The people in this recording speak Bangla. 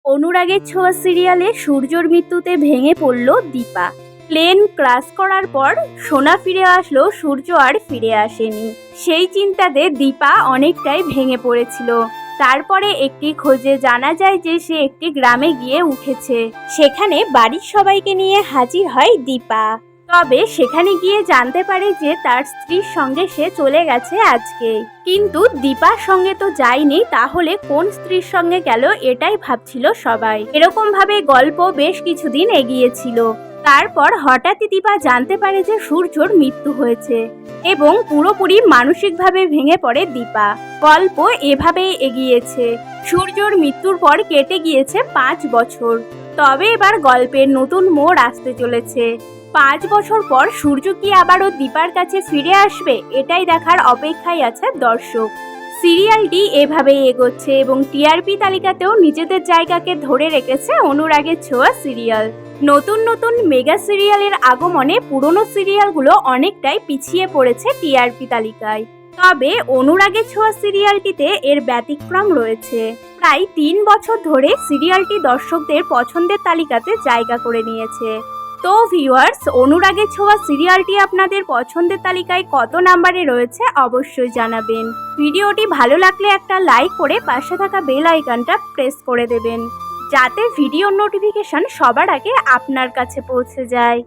অনুরাগের ছোঁয়া সিরিয়ালে সূর্যর মৃত্যুতে ভেঙে পড়ল দীপা। প্লেন ক্র্যাশ করার পর সোনা ফিরে আসলেও সূর্য আর ফিরে আসেনি। সেই চিন্তাতে দীপা অনেকটাই ভেঙে পড়েছিল। তারপরে একটি খোঁজে জানা যায় যে সে একটি গ্রামে গিয়ে উঠেছে। সেখানে বাড়ির সবাইকে নিয়ে হাজির হয় দীপা। তবে সেখানে গিয়ে জানতে পারে যে তার স্ত্রীর সঙ্গে সে চলে গেছে আজকে। কিন্তু দীপার সঙ্গে তো যায়নি, তাহলে কোন স্ত্রীর সঙ্গে গেল এটাই ভাবছিল সবাই। এরকম ভাবে গল্প বেশ কিছুদিন এগিয়েছিল। তারপর হঠাৎই দীপা জানতে পারে যে সূর্যর মৃত্যু হয়েছে এবং পুরোপুরি মানসিকভাবে ভেঙে পড়ে দীপা। গল্প এভাবেই এগিয়েছে। সূর্যর মৃত্যুর পর কেটে গিয়েছে 5 বছর। তবে এবার গল্পের নতুন মোড় আসতে চলেছে। 5 বছর পর সূর্য কি আবারও দীপার কাছে ফিরে আসবে, এটাই দেখার অপেক্ষায় আছে দর্শক। সিরিয়ালটি এভাবেই এগোচ্ছে এবং টিআরপি তালিকাতেও নিজেদের জায়গাকে ধরে রেখেছে অনুরাগের ছোঁয়া সিরিয়াল। নতুন নতুন মেগা সিরিয়ালের আগমনে পুরনো সিরিয়ালগুলো অনেকটাই পিছিয়ে পড়েছে টিআরপি তালিকায়। তবে অনুরাগের ছোঁয়া সিরিয়ালটিতে এর ব্যতিক্রম রয়েছে। প্রায় 3 বছর ধরে সিরিয়ালটি দর্শকদের পছন্দের তালিকাতে জায়গা করে নিয়েছে। তো ভিউয়ার্স, অনুরাগের ছোঁয়া সিরিয়ালটি আপনাদের পছন্দের তালিকায় কত নম্বরে রয়েছে অবশ্যই জানাবেন। ভিডিওটি ভালো লাগলে একটা লাইক করে পাশে থাকা বেল আইকনটা প্রেস করে দেবেন, যাতে ভিডিওর নোটিফিকেশন সবার আগে আপনার কাছে পৌঁছে যায়।